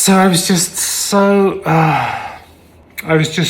So I was just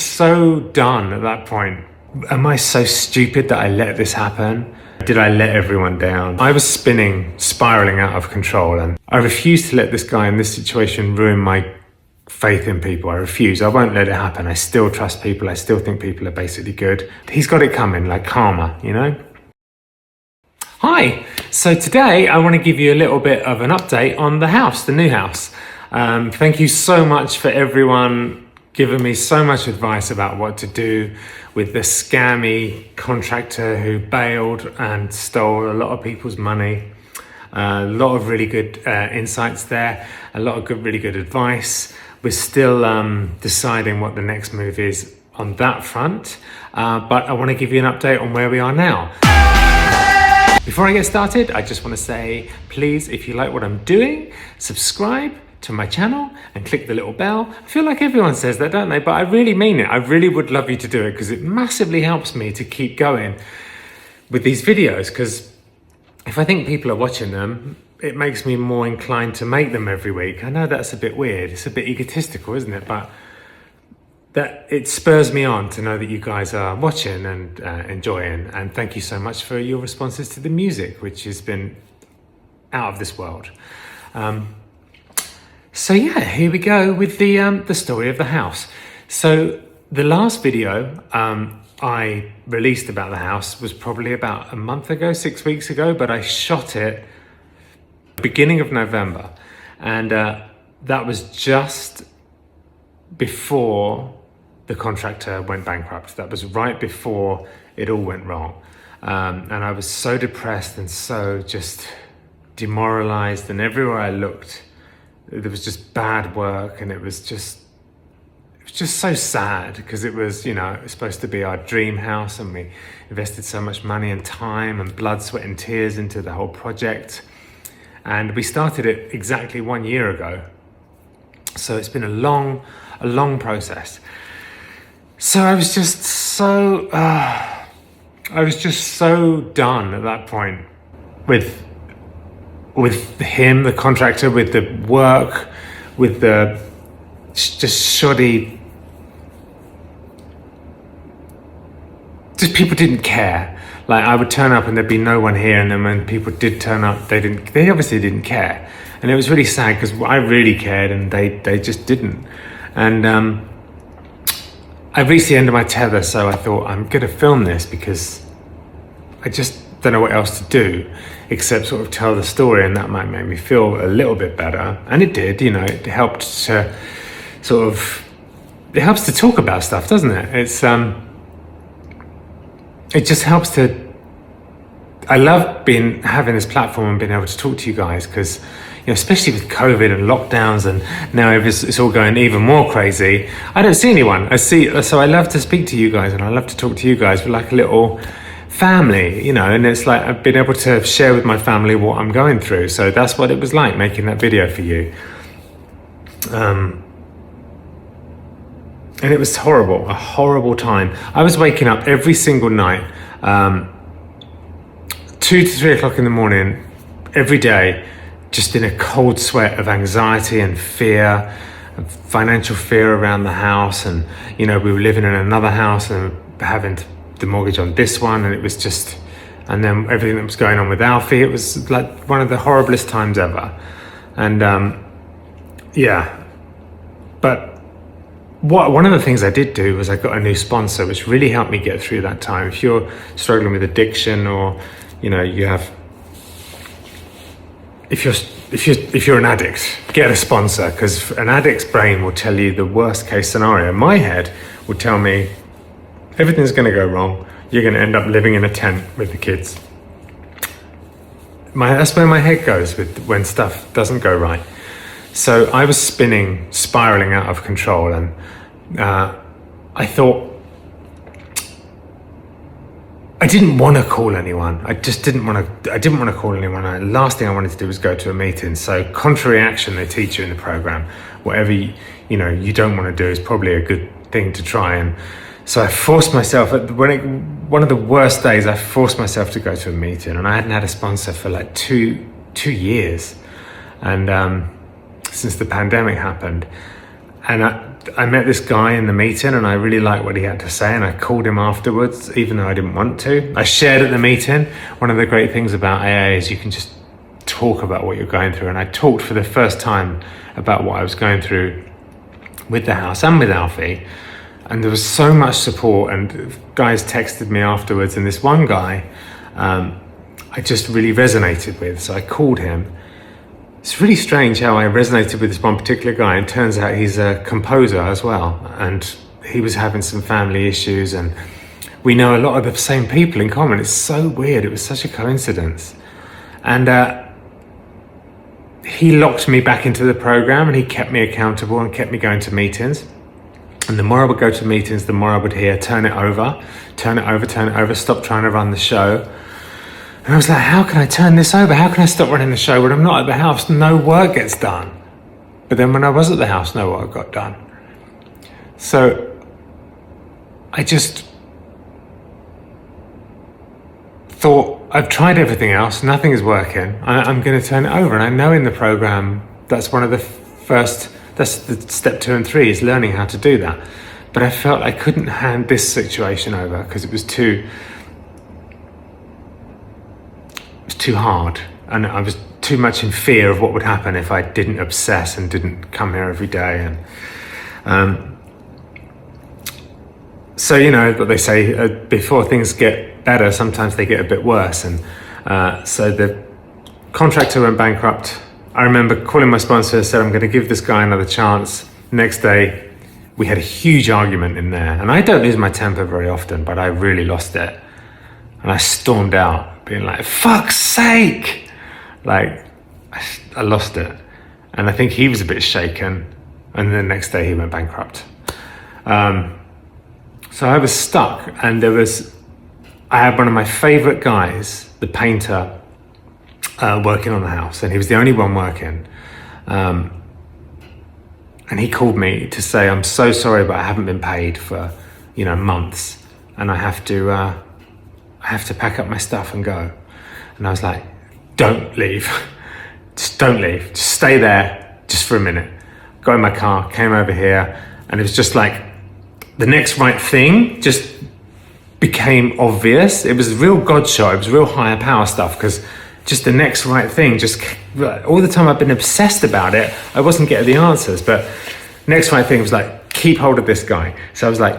so done at that point. Am I so stupid that I let this happen? Did I let everyone down? I was spiraling out of control, and I refused to let this guy in this situation ruin my faith in people. I refuse. I won't let it happen. I still trust people. I still think people are basically good. He's got it coming, like karma, you know? Hi. So today I want to give you a little bit of an update on the house, the new house. Thank you so much for everyone giving me so much advice about what to do with the scammy contractor who bailed and stole a lot of people's money. A lot of really good insights there, a lot of really good advice. We're still deciding what the next move is on that front, but I want to give you an update on where we are now. Before I get started, I just want to say, please, if you like what I'm doing, subscribe to my channel and click the little bell. I feel like everyone says that, don't they? But I really mean it. I really would love you to do it because it massively helps me to keep going with these videos, because if I think people are watching them, it makes me more inclined to make them every week. I know that's a bit weird. It's a bit egotistical, isn't it? But that it spurs me on to know that you guys are watching and enjoying. And thank you so much for your responses to the music, which has been out of this world. So yeah, here we go with the story of the house. So the last video I released about the house was probably about a month ago, 6 weeks ago, but I shot it beginning of November, and that was just before the contractor went bankrupt. That was right before it all went wrong, and I was so depressed and so just demoralized, and everywhere I looked there was just bad work, and it was just so sad, because it was, you know, it was supposed to be our dream house, and we invested so much money and time and blood, sweat and tears into the whole project, and we started it exactly 1 year ago. So it's been a long process. So I was just so done at that point with him, the contractor, with the work, with the just shoddy, just people didn't care. Like, I would turn up and there'd be no one here, and then when people did turn up, they obviously didn't care. And it was really sad, because I really cared and they just didn't. And I reached the end of my tether, so I thought, I'm gonna film this because I just don't know what else to do except sort of tell the story, and that might make me feel a little bit better. And it did, you know, it helped to it helps to talk about stuff, doesn't it? It just helps to, I love having this platform and being able to talk to you guys, because, you know, especially with COVID and lockdowns, and now it's all going even more crazy. I don't see anyone. So I love to speak to you guys, and I love to talk to you guys. We're like a little family, you know, and it's like I've been able to share with my family what I'm going through. So that's what it was like making that video for you. And it was horrible, a horrible time. I was waking up every single night, 2 to 3 o'clock in the morning, every day, just in a cold sweat of anxiety and fear, and financial fear around the house. And, you know, we were living in another house and having the mortgage on this one, and it was just, and then everything that was going on with Alfie, it was like one of the horriblest times ever. And yeah, but one of the things I did do was I got a new sponsor, which really helped me get through that time. If you're struggling with addiction, or, you know, if you're an addict, get a sponsor, because an addict's brain will tell you the worst case scenario. My head would tell me everything's going to go wrong. You're going to end up living in a tent with the kids. That's where my head goes when stuff doesn't go right. So I was spiraling out of control, and I thought, I didn't want to call anyone. I didn't want to call anyone. The last thing I wanted to do was go to a meeting. So contrary action, they teach you in the program. Whatever you don't want to do is probably a good thing to try. And so I forced myself, one of the worst days, I forced myself to go to a meeting, and I hadn't had a sponsor for like two years. And since the pandemic happened. And I met this guy in the meeting and I really liked what he had to say, and I called him afterwards, even though I didn't want to. I shared at the meeting. One of the great things about AA is you can just talk about what you're going through. And I talked for the first time about what I was going through with the house and with Alfie. And there was so much support, and guys texted me afterwards, and this one guy I just really resonated with. So I called him. It's really strange how I resonated with this one particular guy. It turns out he's a composer as well, and he was having some family issues, and we know a lot of the same people in common. It's so weird. It was such a coincidence. And he locked me back into the program, and he kept me accountable and kept me going to meetings. And the more I would go to meetings, the more I would hear, turn it over, stop trying to run the show. And I was like, how can I turn this over? How can I stop running the show when I'm not at the house? No work gets done. But then when I was at the house, no work got done. So I just thought, I've tried everything else, nothing is working. I'm going to turn it over. And I know in the program, that's one of the first, that's the step 2 and 3 is learning how to do that. But I felt I couldn't hand this situation over because it was too hard, and I was too much in fear of what would happen if I didn't obsess and didn't come here every day. And so, you know what they say, before things get better, sometimes they get a bit worse. And so the contractor went bankrupt. I remember calling my sponsor and said, I'm going to give this guy another chance. Next day, we had a huge argument in there. And I don't lose my temper very often, but I really lost it. And I stormed out, being like, fuck's sake! Like, I lost it. And I think he was a bit shaken. And the next day he went bankrupt. So I was stuck, and I had one of my favorite guys, the painter, working on the house, and he was the only one working. And he called me to say, I'm so sorry, but I haven't been paid for, months. And I have to pack up my stuff and go. And I was like, don't leave. Just don't leave. Just stay there just for a minute. Got in my car, came over here, and it was just like the next right thing just became obvious. It was a real God shot. It was real higher power stuff, because just the next right thing, just all the time I've been obsessed about it, I wasn't getting the answers. But next right thing was like, keep hold of this guy. So I was like,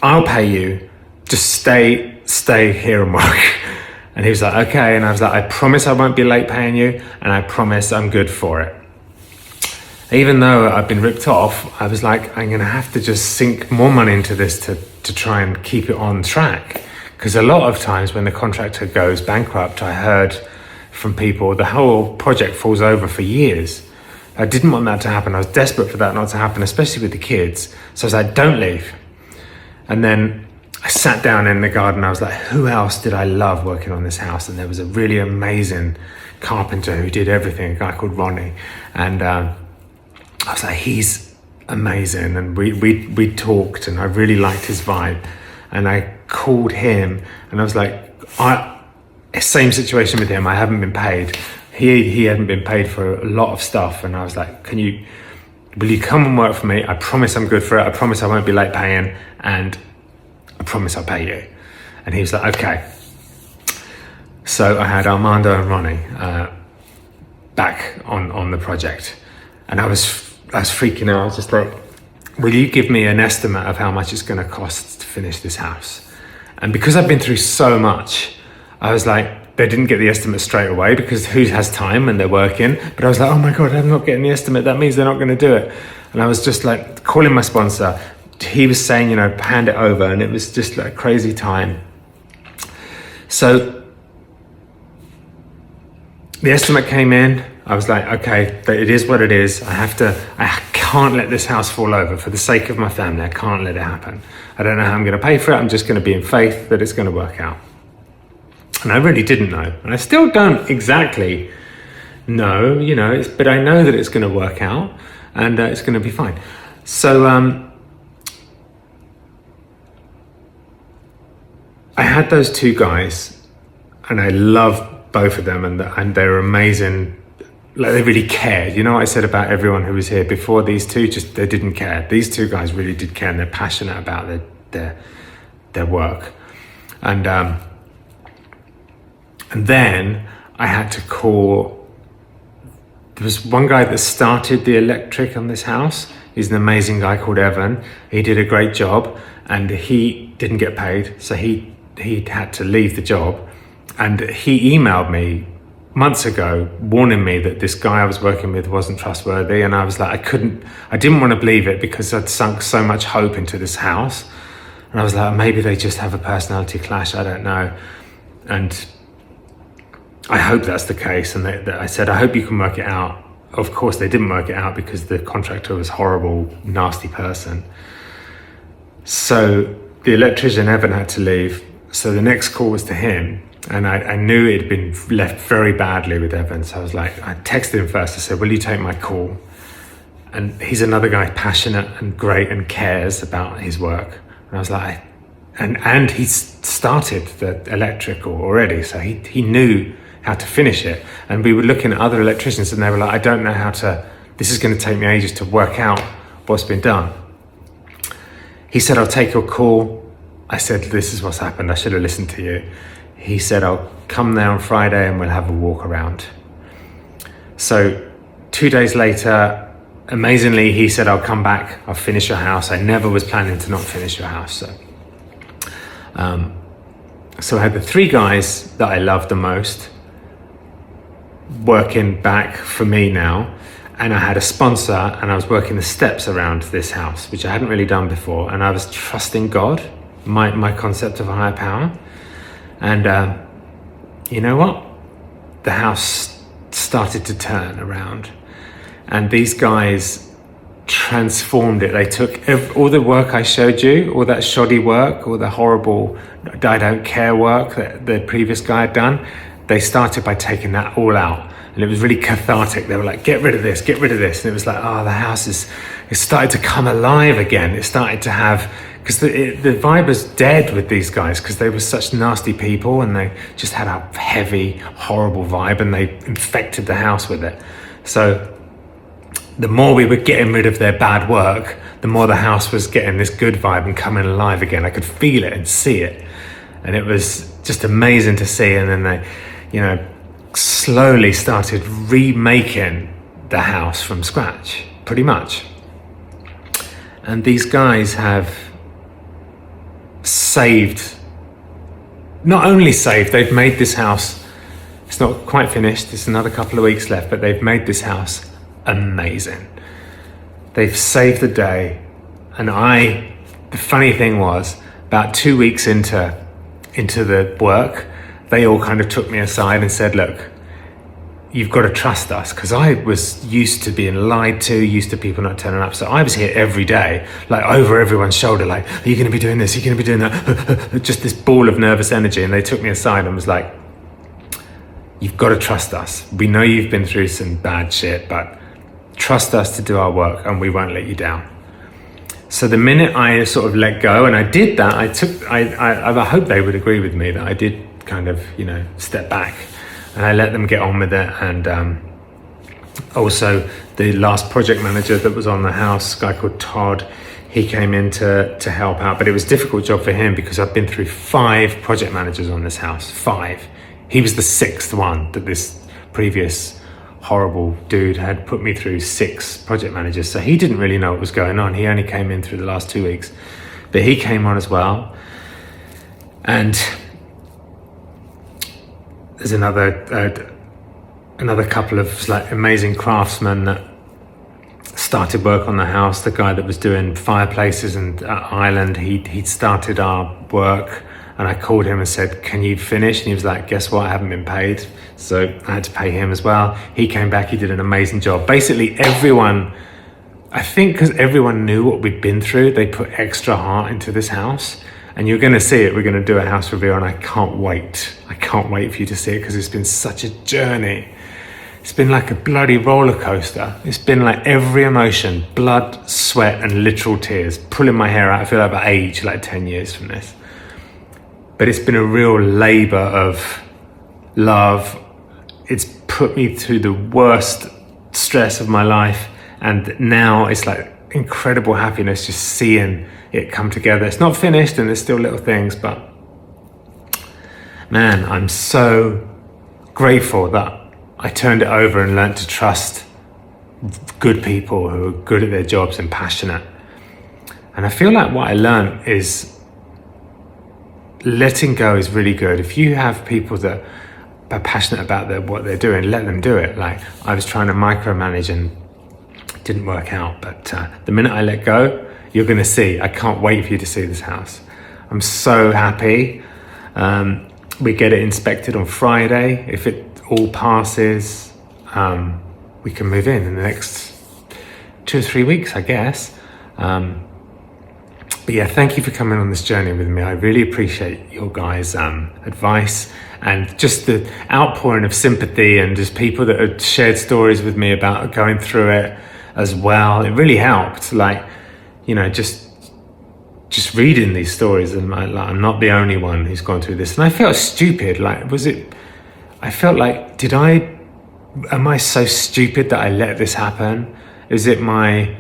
I'll pay you. Just stay here and work. And he was like, okay. And I was like, I promise I won't be late paying you, and I promise I'm good for it. Even though I've been ripped off, I was like, I'm gonna have to just sink more money into this to try and keep it on track. Because a lot of times when the contractor goes bankrupt, I heard from people, the whole project falls over for years. I didn't want that to happen. I was desperate for that not to happen, especially with the kids. So I was like, don't leave. And then I sat down in the garden. I was like, who else did I love working on this house? And there was a really amazing carpenter who did everything, a guy called Ronnie. And I was like, he's amazing. And we talked, and I really liked his vibe. And I called him, and I was like, same situation with him. I haven't been paid. He hadn't been paid for a lot of stuff. And I was like, will you come and work for me? I promise I'm good for it. I promise I won't be late paying. And I promise I'll pay you. And he was like, okay. So I had Armando and Ronnie back on the project. And I was freaking out. I was just like, will you give me an estimate of how much it's going to cost to finish this house? And because I've been through so much, I was like, they didn't get the estimate straight away, because who has time when they're working? But I was like, oh my God, I'm not getting the estimate. That means they're not going to do it. And I was just like calling my sponsor. He was saying, hand it over. And it was just like a crazy time. So the estimate came in. I was like, okay, it is what it is. I can't let this house fall over for the sake of my family. I can't let it happen. I don't know how I'm going to pay for it. I'm just going to be in faith that it's going to work out. And I really didn't know. And I still don't exactly know, but I know that it's going to work out, and it's going to be fine. So I had those two guys, and I love both of them, and they're amazing like they really cared. You know what I said about everyone who was here before? These two, just they didn't care. These two guys really did care, and they're passionate about their work. And then I had to call. There was one guy that started the electric on this house. He's an amazing guy called Evan. He did a great job, and he didn't get paid, so he had to leave the job. And he emailed me months ago warning me that this guy I was working with wasn't trustworthy, and I was like, I didn't want to believe it because I'd sunk so much hope into this house. And I was like, maybe they just have a personality clash, I don't know. And I hope that's the case. And I said, I hope you can work it out. Of course, they didn't work it out because the contractor was a horrible, nasty person. So the electrician Evan had to leave. So the next call was to him. And I knew it had been left very badly with Evan. So I was like, I texted him first. I said, will you take my call? And he's another guy, passionate and great and cares about his work. And I was like, and he started the electrical already. So he knew how to finish it. And we were looking at other electricians and they were like, I don't know this is going to take me ages to work out what's been done. He said, I'll take your call. I said, this is what's happened. I should have listened to you. He said, I'll come there on Friday and we'll have a walk around. So 2 days later, amazingly, he said, I'll come back, I'll finish your house. I never was planning to not finish your house. So I had the three guys that I love the most working back for me now. And I had a sponsor and I was working the steps around this house, which I hadn't really done before. And I was trusting God, my concept of a higher power. And you know what? The house started to turn around. And these guys transformed it. They took all the work I showed you, all that shoddy work, all the horrible, I don't care work that the previous guy had done. They started by taking that all out. And it was really cathartic. They were like, get rid of this, get rid of this. And it was like, the house it started to come alive again. It started to have, because the vibe was dead with these guys because they were such nasty people and they just had a heavy, horrible vibe and they infected the house with it. So the more we were getting rid of their bad work, the more the house was getting this good vibe and coming alive again. I could feel it and see it. And it was just amazing to see. And then they, slowly started remaking the house from scratch, pretty much. And these guys have not only saved, they've made this house, it's not quite finished, there's another couple of weeks left, but they've made this house amazing. They've saved the day. And the funny thing was, about 2 weeks into the work, they all kind of took me aside and said, look, you've got to trust us. Because I was used to being lied to, used to people not turning up. So I was here every day, like over everyone's shoulder, like, are you going to be doing this? Are you going to be doing that? Just this ball of nervous energy. And they took me aside and was like, you've got to trust us. We know you've been through some bad shit, but trust us to do our work and we won't let you down. So the minute I sort of let go, and I did that, I hope they would agree with me that I did kind of, step back and I let them get on with it. And also the last project manager that was on the house, a guy called Todd, he came in to help out, but it was a difficult job for him because I've been through 5 project managers on this house, 5. He was the 6th one that this previous horrible dude had put me through 6 project managers. So he didn't really know what was going on. He only came in through the last 2 weeks, but he came on as well. And there's another couple of amazing craftsmen that started work on the house. The guy that was doing fireplaces and Ireland, he'd started our work. And I called him and said, can you finish? And he was like, guess what? I haven't been paid. So I had to pay him as well. He came back, he did an amazing job. Basically everyone, I think because everyone knew what we'd been through, they put extra heart into this house. And you're going to see it. We're going to do a house reveal and I can't wait. I can't wait for you to see it because it's been such a journey. It's been like a bloody roller coaster. It's been like every emotion, blood, sweat, and literal tears, pulling my hair out. I feel like I've aged like 10 years from this. But it's been a real labor of love. It's put me through the worst stress of my life, and now it's like incredible happiness just seeing it come together. It's not finished and there's still little things, but man, I'm so grateful that I turned it over and learned to trust good people who are good at their jobs and passionate. And I feel like what I learned is letting go is really good. If you have people that are passionate about what they're doing, let them do it. Like I was trying to micromanage and it didn't work out, but the minute I let go, you're going to see. I can't wait for you to see this house. I'm so happy. We get it inspected on Friday. If it all passes, we can move in the next 2 or 3 weeks, I guess. But yeah, thank you for coming on this journey with me. I really appreciate your guys' advice and just the outpouring of sympathy, and just people that had shared stories with me about going through it as well. It really helped. Like, you know, just reading these stories, and I'm not the only one who's gone through this. And I felt stupid. Like, I felt like, am I so stupid that I let this happen? Is it am I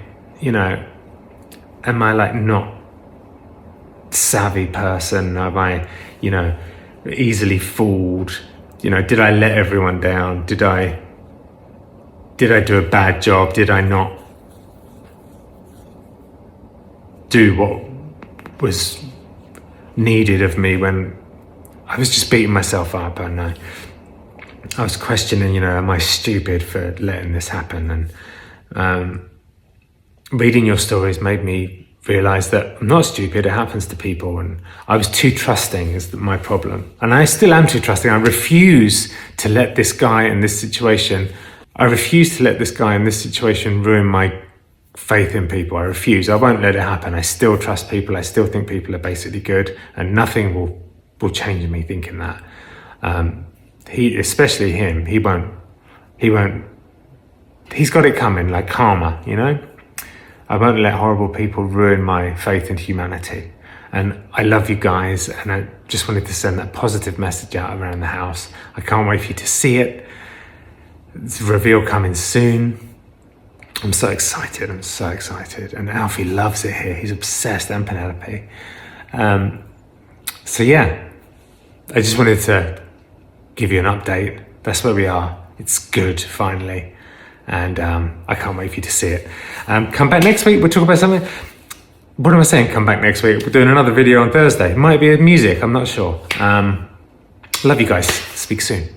like not savvy person? Am I, easily fooled? Did I let everyone down? Did I do a bad job? Did I not do what was needed of me when I was just beating myself up? And I was questioning, am I stupid for letting this happen? And reading your stories made me realize that I'm not stupid. It happens to people, and I was too trusting is my problem. And I still am too trusting. I refuse to let this guy in this situation ruin my faith in people. I refuse. I won't let it happen. I still trust people. I still think people are basically good, and nothing will change me thinking that. Especially him, he won't, he's got it coming, like karma, I won't let horrible people ruin my faith in humanity. And I love you guys, and I just wanted to send that positive message out around the house. I can't wait for you to see it. It's a reveal coming soon. I'm so excited. And Alfie loves it here. He's obsessed, and Penelope. So yeah, I just wanted to give you an update. That's where we are. It's good, finally. And I can't wait for you to see it. Come back next week. We'll talk about something. What am I saying? Come back next week. We're doing another video on Thursday. It might be music. I'm not sure. Love you guys. Speak soon.